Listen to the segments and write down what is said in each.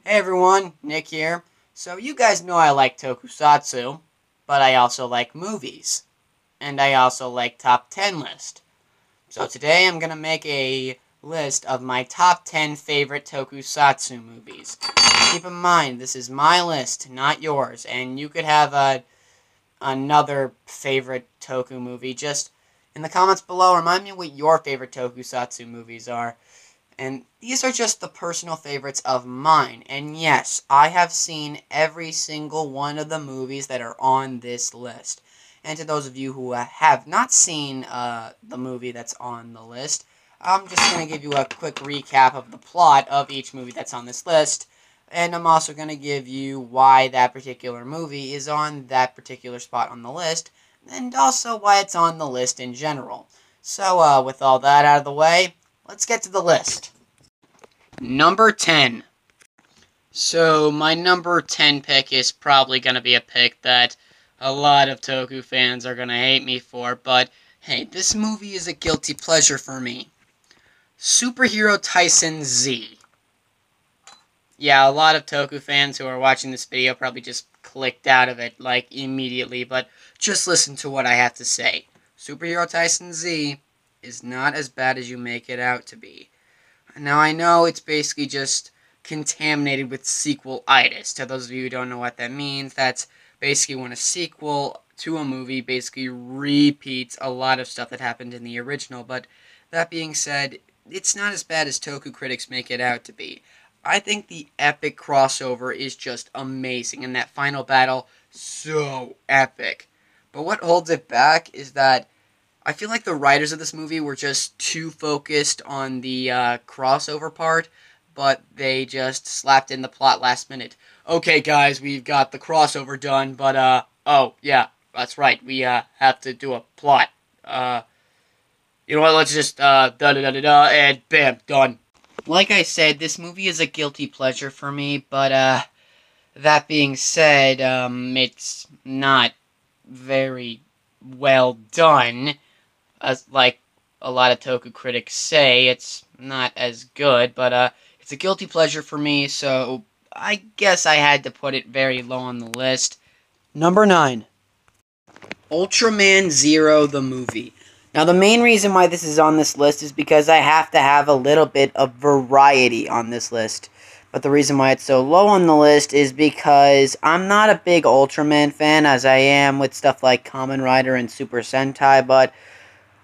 Hey everyone, Nick here. So you guys know I like tokusatsu, but I also like movies. And I also like top 10 list. So today I'm going to make a list of my top 10 favorite tokusatsu movies. Keep in mind, this is my list, not yours. And you could have another favorite toku movie. Just in the comments below, remind me what your favorite tokusatsu movies are. And these are just the personal favorites of mine. And yes, I have seen every single one of the movies that are on this list. And to those of you who have not seen the movie that's on the list, I'm just going to give you a quick recap of the plot of each movie that's on this list. And I'm also going to give you why that particular movie is on that particular spot on the list. And also why it's on the list in general. So with all that out of the way, let's get to the list. Number 10. So, my number 10 pick is probably going to be a pick that a lot of Toku fans are going to hate me for, but hey, this movie is a guilty pleasure for me. Superhero Tyson Z. Yeah, a lot of Toku fans who are watching this video probably just clicked out of it, like, immediately, but just listen to what I have to say. Superhero Tyson Z is not as bad as you make it out to be. Now, I know it's basically just contaminated with sequel-itis. To those of you who don't know what that means, that's basically when a sequel to a movie basically repeats a lot of stuff that happened in the original. But that being said, it's not as bad as Toku critics make it out to be. I think the epic crossover is just amazing, and that final battle, so epic. But what holds it back is that I feel like the writers of this movie were just too focused on the crossover part, but they just slapped in the plot last minute. Okay, guys, we've got the crossover done, but, oh, yeah, that's right, we, have to do a plot. You know what, let's just, da-da-da-da-da, and bam, done. Like I said, this movie is a guilty pleasure for me, but, that being said, it's not very well done. As like a lot of Toku critics say, it's not as good, but it's a guilty pleasure for me, so I guess I had to put it very low on the list. Number 9. Ultraman Zero, the movie. Now, the main reason why this is on this list is because I have to have a little bit of variety on this list. But the reason why it's so low on the list is because I'm not a big Ultraman fan, as I am with stuff like Kamen Rider and Super Sentai, but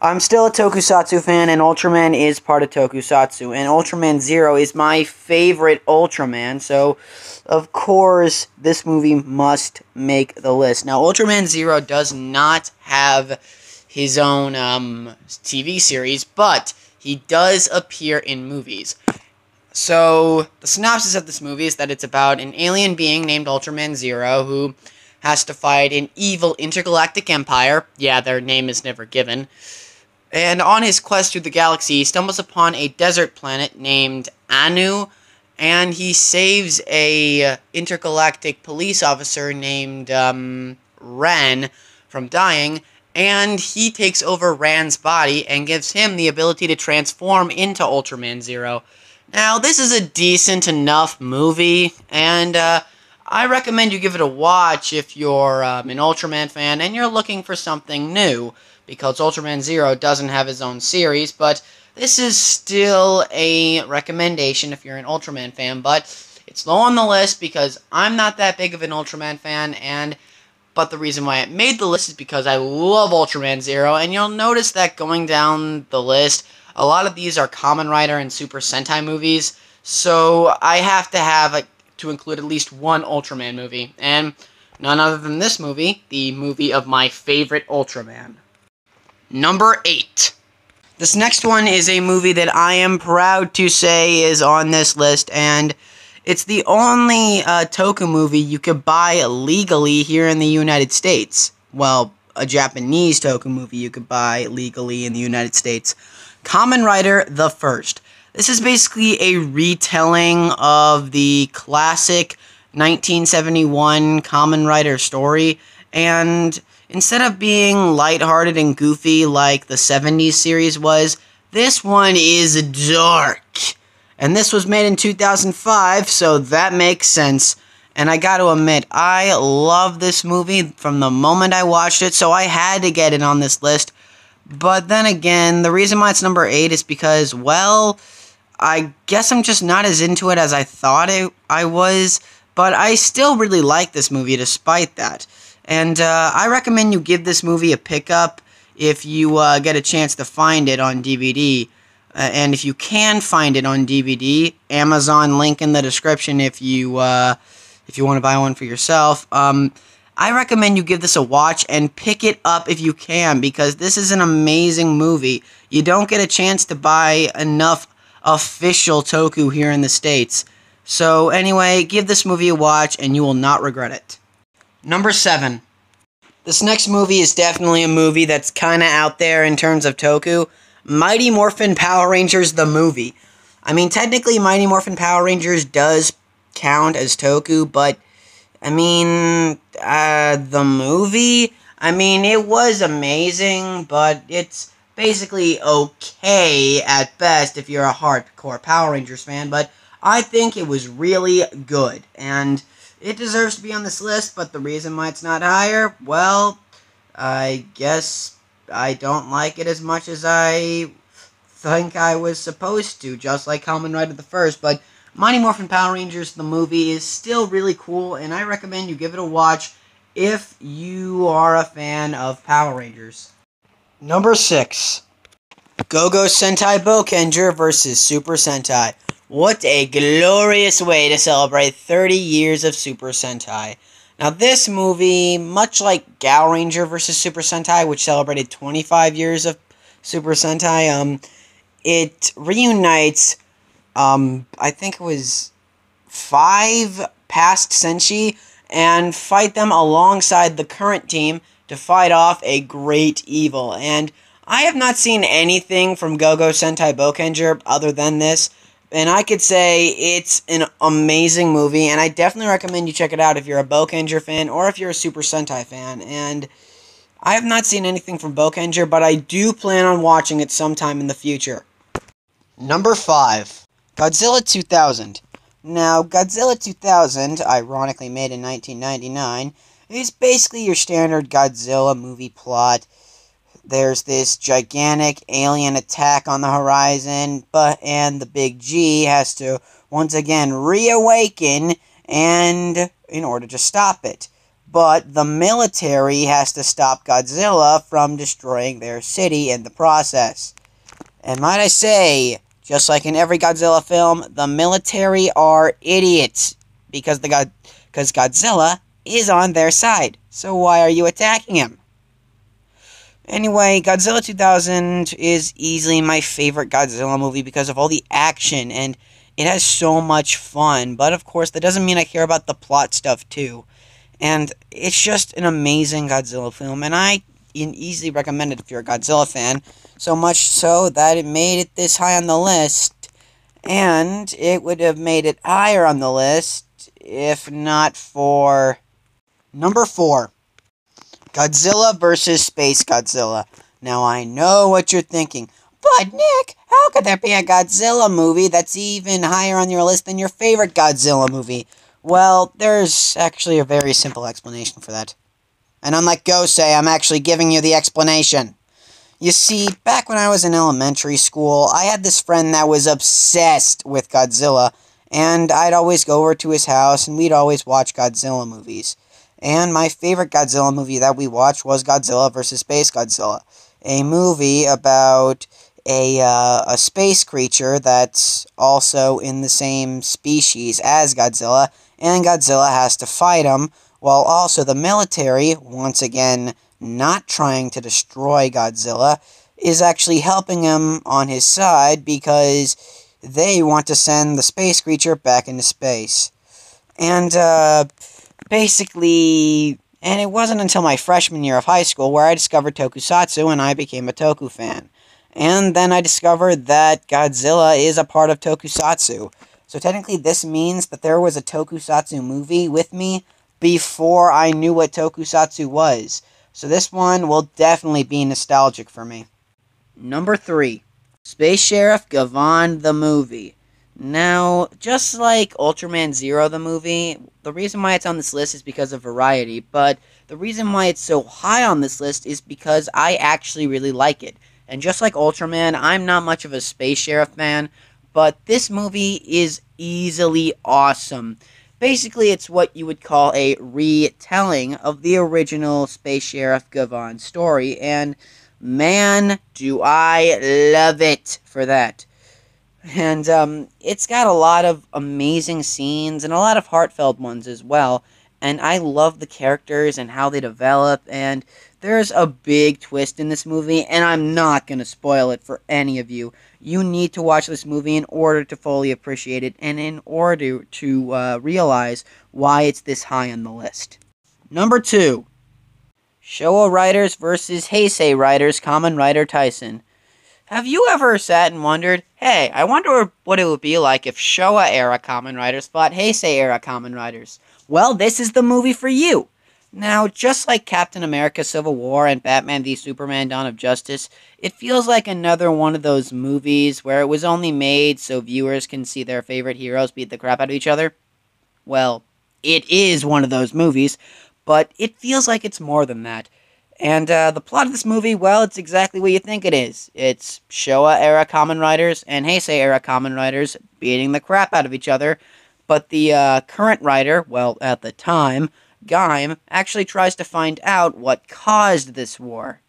I'm still a Tokusatsu fan, and Ultraman is part of Tokusatsu, and Ultraman Zero is my favorite Ultraman, so of course this movie must make the list. Now, Ultraman Zero does not have his own TV series, but he does appear in movies. So, the synopsis of this movie is that it's about an alien being named Ultraman Zero who has to fight an evil intergalactic empire. Yeah, their name is never given. And on his quest through the galaxy, he stumbles upon a desert planet named Anu, and he saves a intergalactic police officer named Ran from dying, and he takes over Ran's body and gives him the ability to transform into Ultraman Zero. Now, this is a decent enough movie, and I recommend you give it a watch if you're an Ultraman fan and you're looking for something new, because Ultraman Zero doesn't have his own series, but this is still a recommendation if you're an Ultraman fan, but it's low on the list because I'm not that big of an Ultraman fan, but the reason why it made the list is because I love Ultraman Zero, and you'll notice that going down the list, a lot of these are Kamen Rider and Super Sentai movies, so I have to include at least one Ultraman movie, and none other than this movie, the movie of my favorite Ultraman. Number 8. This next one is a movie that I am proud to say is on this list, and it's the only Toku movie you could buy legally here in the United States. Well, a Japanese Toku movie you could buy legally in the United States. Kamen Rider the First. This is basically a retelling of the classic 1971 Kamen Rider story, and instead of being lighthearted and goofy like the 70s series was, this one is dark. And this was made in 2005, so that makes sense. And I gotta admit, I love this movie from the moment I watched it, so I had to get it on this list. But then again, the reason why it's number 8 is because, well, I guess I'm just not as into it as I thought I was. But I still really like this movie despite that. And I recommend you give this movie a pickup if you get a chance to find it on DVD. And if you can find it on DVD, Amazon link in the description if you want to buy one for yourself. I recommend you give this a watch and pick it up if you can, because this is an amazing movie. You don't get a chance to buy enough official Toku here in the States. So anyway, give this movie a watch and you will not regret it. Number 7. This next movie is definitely a movie that's kind of out there in terms of Toku. Mighty Morphin Power Rangers the movie. I mean, technically Mighty Morphin Power Rangers does count as Toku, but I mean, the movie, I mean, it was amazing, but it's basically okay at best if you're a hardcore Power Rangers fan, but I think it was really good, and it deserves to be on this list, but the reason why it's not higher, well, I guess I don't like it as much as I think I was supposed to, just like Kamen Rider the First, but Mighty Morphin Power Rangers, the movie, is still really cool, and I recommend you give it a watch if you are a fan of Power Rangers. Number 6. Go Sentai Bokenger vs. Super Sentai. What a glorious way to celebrate 30 years of Super Sentai. Now this movie, much like Gal Ranger vs. Super Sentai, which celebrated 25 years of Super Sentai, it reunites, I think it was 5 past Senshi, and fight them alongside the current team to fight off a great evil. And I have not seen anything from Go Sentai Bokenger other than this, and I could say it's an amazing movie, and I definitely recommend you check it out if you're a Bokenger fan or if you're a Super Sentai fan. And I have not seen anything from Bokenger, but I do plan on watching it sometime in the future. Number 5. Godzilla 2000. Now, Godzilla 2000, ironically made in 1999, is basically your standard Godzilla movie plot. There's this gigantic alien attack on the horizon, and the Big G has to once again reawaken and in order to stop it. But the military has to stop Godzilla from destroying their city in the process. And might I say, just like in every Godzilla film, the military are idiots because Godzilla is on their side. So why are you attacking him? Anyway, Godzilla 2000 is easily my favorite Godzilla movie because of all the action, and it has so much fun. But of course, that doesn't mean I care about the plot stuff too. And it's just an amazing Godzilla film, and I can easily recommend it if you're a Godzilla fan. So much so that it made it this high on the list, and it would have made it higher on the list if not for number 4. Godzilla vs. Space Godzilla. Now, I know what you're thinking, but Nick, how could there be a Godzilla movie that's even higher on your list than your favorite Godzilla movie? Well, there's actually a very simple explanation for that. And unlike Gosei, I'm actually giving you the explanation. You see, back when I was in elementary school, I had this friend that was obsessed with Godzilla, and I'd always go over to his house, and we'd always watch Godzilla movies. And my favorite Godzilla movie that we watched was Godzilla vs. Space Godzilla, a movie about a space creature that's also in the same species as Godzilla, and Godzilla has to fight him, while also the military, once again not trying to destroy Godzilla, is actually helping him on his side because they want to send the space creature back into space. And, basically, and it wasn't until my freshman year of high school where I discovered Tokusatsu and I became a Toku fan. And then I discovered that Godzilla is a part of Tokusatsu. So technically this means that there was a Tokusatsu movie with me before I knew what Tokusatsu was. So this one will definitely be nostalgic for me. Number 3. Space Sheriff Gan the movie. Now, just like Ultraman Zero, the movie, the reason why it's on this list is because of variety, but the reason why it's so high on this list is because I actually really like it. And just like Ultraman, I'm not much of a Space Sheriff fan, but this movie is easily awesome. Basically, it's what you would call a retelling of the original Space Sheriff Gavan story, and man, do I love it for that. And it's got a lot of amazing scenes and a lot of heartfelt ones as well. And I love the characters and how they develop. And there's a big twist in this movie, and I'm not going to spoil it for any of you. You need to watch this movie in order to fully appreciate it and in order to realize why it's this high on the list. Number 2. Showa Riders versus Heisei Riders Kamen Rider Tyson. Have you ever sat and wondered, hey, I wonder what it would be like if Showa-era Kamen Riders fought Heisei-era Kamen Riders? Well, this is the movie for you. Now, just like Captain America Civil War and Batman v Superman Dawn of Justice, it feels like another one of those movies where it was only made so viewers can see their favorite heroes beat the crap out of each other. Well, it is one of those movies, but it feels like it's more than that. And the plot of this movie, well, it's exactly what you think it is. It's Showa-era Kamen Riders and Heisei-era Kamen Riders beating the crap out of each other, but the current writer, well, at the time, Gaim, actually tries to find out what caused this war.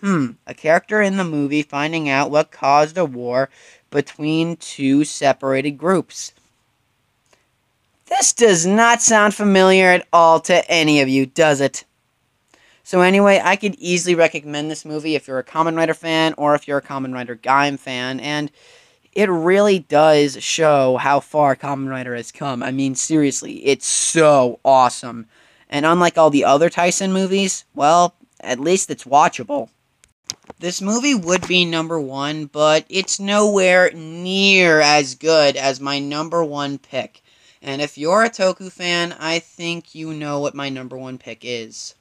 A character in the movie finding out what caused a war between two separated groups. This does not sound familiar at all to any of you, does it? So anyway, I could easily recommend this movie if you're a Kamen Rider fan or if you're a Kamen Rider Gaim fan, and it really does show how far Kamen Rider has come. I mean, seriously, it's so awesome. And unlike all the other Tyson movies, well, at least it's watchable. This movie would be number 1, but it's nowhere near as good as my number 1 pick. And if you're a Toku fan, I think you know what my number 1 pick is.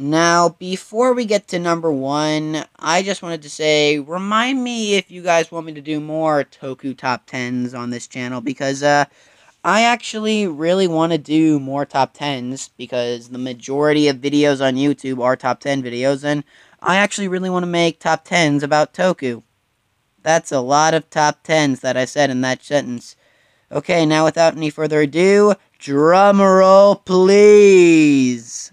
Now, before we get to number 1, I just wanted to say, remind me if you guys want me to do more Toku Top Tens on this channel, because I actually really want to do more Top Tens, because the majority of videos on YouTube are Top 10 videos, and I actually really want to make Top Tens about Toku. That's a lot of Top Tens that I said in that sentence. Okay, now without any further ado, drum roll please!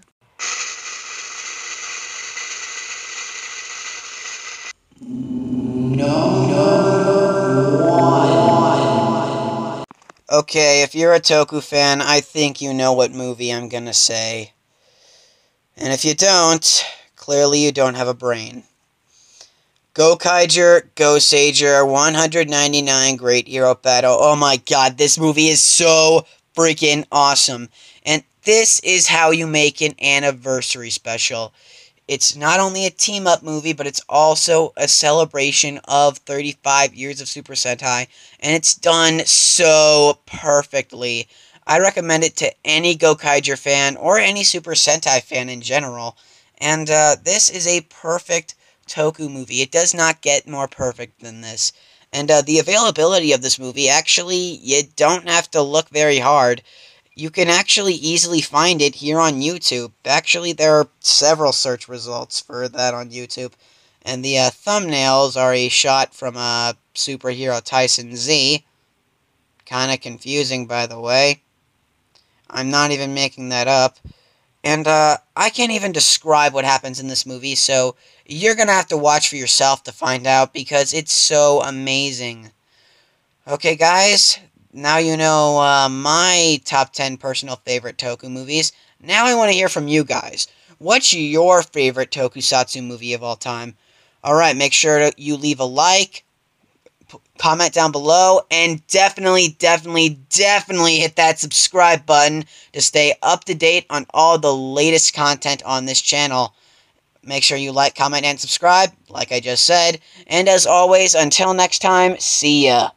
Okay, if you're a Toku fan, I think you know what movie I'm gonna say. And if you don't, clearly you don't have a brain. Go Kaiger, Go Sager, 199 Great Hero Battle. Oh my god, this movie is so freaking awesome. And this is how you make an anniversary special. It's not only a team-up movie, but it's also a celebration of 35 years of Super Sentai, and it's done so perfectly. I recommend it to any Gokaiger fan, or any Super Sentai fan in general, and this is a perfect Toku movie. It does not get more perfect than this. And the availability of this movie, actually, you don't have to look very hard. You can actually easily find it here on YouTube. Actually, there are several search results for that on YouTube. And the thumbnails are a shot from Superhero Tyson Z. Kinda confusing, by the way. I'm not even making that up. And I can't even describe what happens in this movie, so you're gonna have to watch for yourself to find out, because it's so amazing. Okay, guys? Now you know my top 10 personal favorite Toku movies. Now I want to hear from you guys. What's your favorite tokusatsu movie of all time? Alright, make sure you leave a like, comment down below, and definitely hit that subscribe button to stay up to date on all the latest content on this channel. Make sure you like, comment, and subscribe, like I just said. And as always, until next time, see ya.